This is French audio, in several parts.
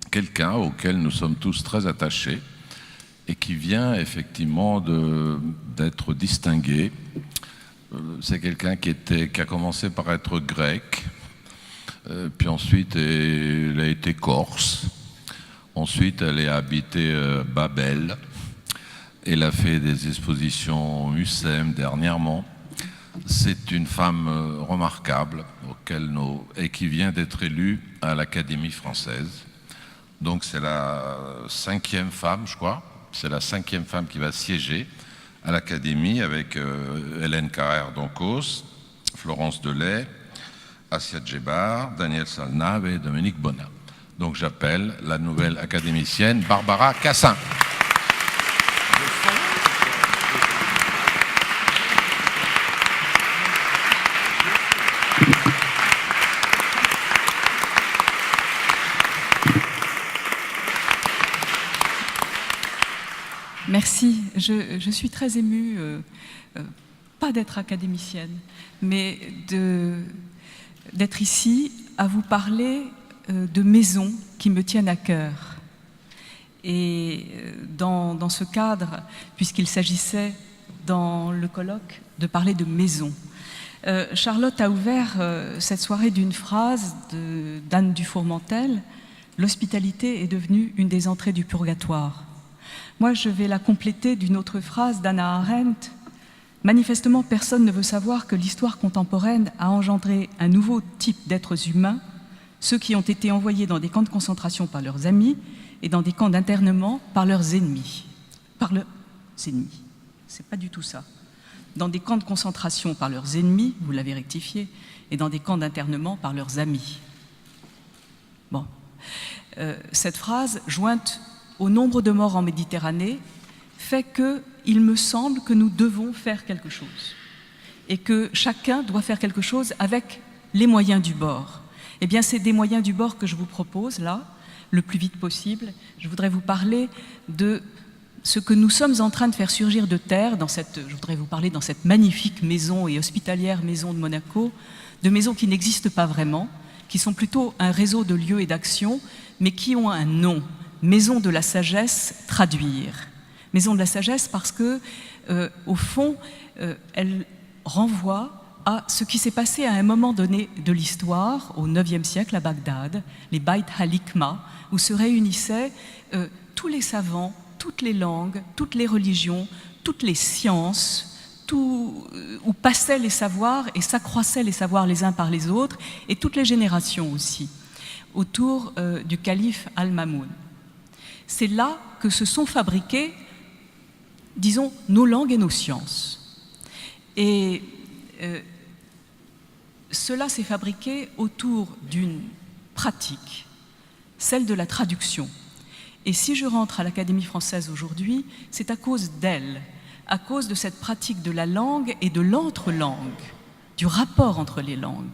quelqu'un auquel nous sommes tous très attachés et qui vient effectivement d'être distingué. C'est quelqu'un qui a commencé par être grec, puis ensuite elle a été corse, ensuite elle a habité Babel, elle a fait des expositions UCM dernièrement. C'est une femme remarquable et qui vient d'être élue à l'Académie française. Donc c'est la 5e femme, je crois, c'est la 5e femme qui va siéger à l'Académie avec Hélène Carrère-Doncos, Florence Delay, Assia Djebar, Daniel Salnave et Dominique Bonnat. Donc j'appelle la nouvelle académicienne Barbara Cassin. Merci. Je suis très émue, pas d'être académicienne, mais d'être ici à vous parler de maisons qui me tiennent à cœur. Et dans ce cadre, puisqu'il s'agissait dans le colloque de parler de maisons, Charlotte a ouvert cette soirée d'une phrase d'Anne Dufourmentel: « L'hospitalité est devenue une des entrées du purgatoire ». Moi, je vais la compléter d'une autre phrase d'Hannah Arendt. « Manifestement, personne ne veut savoir que l'histoire contemporaine a engendré un nouveau type d'êtres humains, ceux qui ont été envoyés dans des camps de concentration par leurs amis et dans des camps d'internement par leurs ennemis. » Par leurs ennemis. C'est pas du tout ça. Dans des camps de concentration par leurs ennemis, vous l'avez rectifié, et dans des camps d'internement par leurs amis. Bon. Cette phrase, jointe au nombre de morts en Méditerranée, fait qu'il me semble que nous devons faire quelque chose et que chacun doit faire quelque chose avec les moyens du bord. Eh bien, c'est des moyens du bord que je vous propose, là, le plus vite possible. Je voudrais vous parler de ce que nous sommes en train de faire surgir de terre, je voudrais vous parler dans cette magnifique maison et hospitalière maison de Monaco, de maisons qui n'existent pas vraiment, qui sont plutôt un réseau de lieux et d'actions, mais qui ont un nom. Maison de la sagesse, traduire. Maison de la sagesse parce que, au fond, elle renvoie à ce qui s'est passé à un moment donné de l'histoire, au IXe siècle à Bagdad, les Bayt al-Hikma, où se réunissaient tous les savants, toutes les langues, toutes les religions, toutes les sciences, où passaient les savoirs et s'accroissaient les savoirs les uns par les autres, et toutes les générations aussi, autour du calife Al-Mamoun. C'est là que se sont fabriquées, disons, nos langues et nos sciences. Et cela s'est fabriqué autour d'une pratique, celle de la traduction. Et si je rentre à l'Académie française aujourd'hui, c'est à cause d'elle, à cause de cette pratique de la langue et de l'entre-langue, du rapport entre les langues.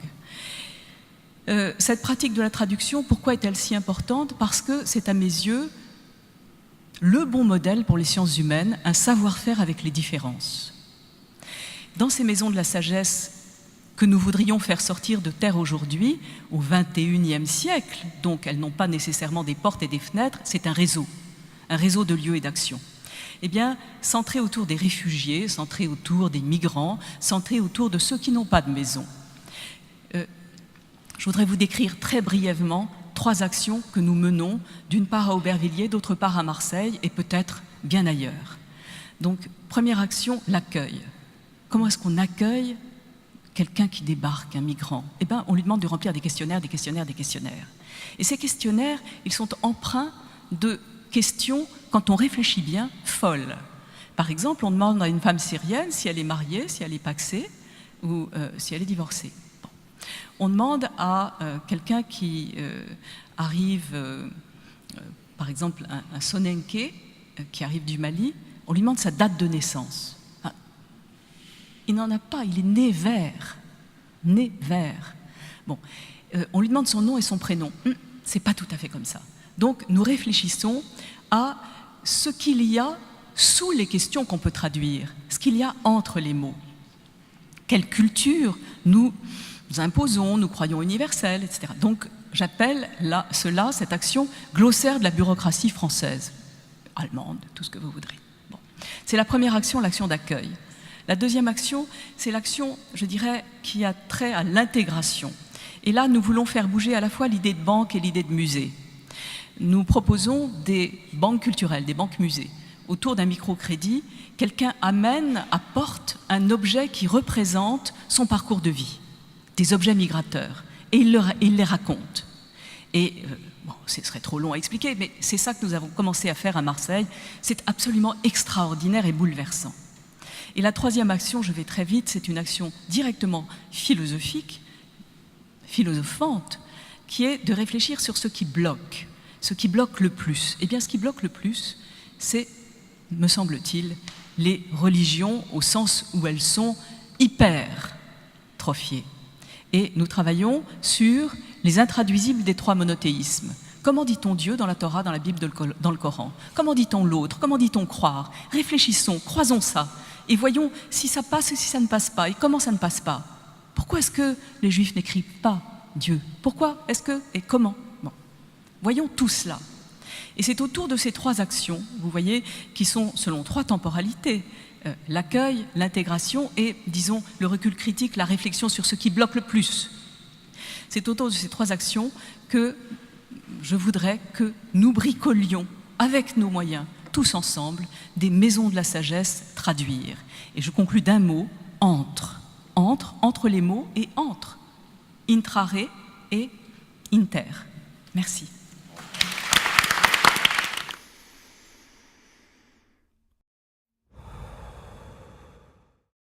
Cette pratique de la traduction, pourquoi est-elle si importante? Parce que c'est à mes yeux le bon modèle pour les sciences humaines, un savoir-faire avec les différences. Dans ces maisons de la sagesse que nous voudrions faire sortir de terre aujourd'hui, au XXIe siècle, donc elles n'ont pas nécessairement des portes et des fenêtres, c'est un réseau de lieux et d'actions. Eh bien, centré autour des réfugiés, centré autour des migrants, centré autour de ceux qui n'ont pas de maison. Je voudrais vous décrire très brièvement 3 actions que nous menons, d'une part à Aubervilliers, d'autre part à Marseille et peut-être bien ailleurs. Donc, première action, l'accueil. Comment est-ce qu'on accueille quelqu'un qui débarque, un migrant? Eh bien, on lui demande de remplir des questionnaires, des questionnaires, des questionnaires. Et ces questionnaires, ils sont empreints de questions, quand on réfléchit bien, folles. Par exemple, on demande à une femme syrienne si elle est mariée, si elle est pacsée ou si elle est divorcée. On demande à quelqu'un qui arrive, par exemple un Sonenké qui arrive du Mali, on lui demande sa date de naissance. Il n'en a pas, il est né vert. Né vert. Bon, on lui demande son nom et son prénom. C'est pas tout à fait comme ça. Donc nous réfléchissons à ce qu'il y a sous les questions qu'on peut traduire, ce qu'il y a entre les mots. Quelle culture nous imposons, nous croyons universelle, etc. Donc j'appelle cette action glossaire de la bureaucratie française, allemande, tout ce que vous voudrez. Bon. C'est la première action, l'action d'accueil. La deuxième action, c'est l'action, je dirais, qui a trait à l'intégration. Et là, nous voulons faire bouger à la fois l'idée de banque et l'idée de musée. Nous proposons des banques culturelles, des banques musées. Autour d'un microcrédit, quelqu'un apporte un objet qui représente son parcours de vie, des objets migrateurs, et il les raconte. Et bon, ce serait trop long à expliquer, mais c'est ça que nous avons commencé à faire à Marseille. C'est absolument extraordinaire et bouleversant. Et la troisième action, je vais très vite, c'est une action directement philosophique, philosophante, qui est de réfléchir sur ce qui bloque le plus. Eh bien, ce qui bloque le plus, c'est, me semble-t-il, les religions au sens où elles sont hypertrophiées. Et nous travaillons sur les intraduisibles des trois monothéismes. Comment dit-on Dieu dans la Torah, dans la Bible, dans le Coran? Comment dit-on l'autre? Comment dit-on croire? Réfléchissons, croisons ça, et voyons si ça passe ou si ça ne passe pas, et comment ça ne passe pas. Pourquoi est-ce que les Juifs n'écrivent pas Dieu? Pourquoi est-ce que et comment? Bon. Voyons tout cela. Et c'est autour de ces trois actions, vous voyez, qui sont selon trois temporalités, l'accueil, l'intégration et, disons, le recul critique, la réflexion sur ce qui bloque le plus. C'est autour de ces trois actions que je voudrais que nous bricolions avec nos moyens, tous ensemble, des maisons de la sagesse traduire. Et je conclus d'un mot, entre les mots et entre, intrare et inter. Merci.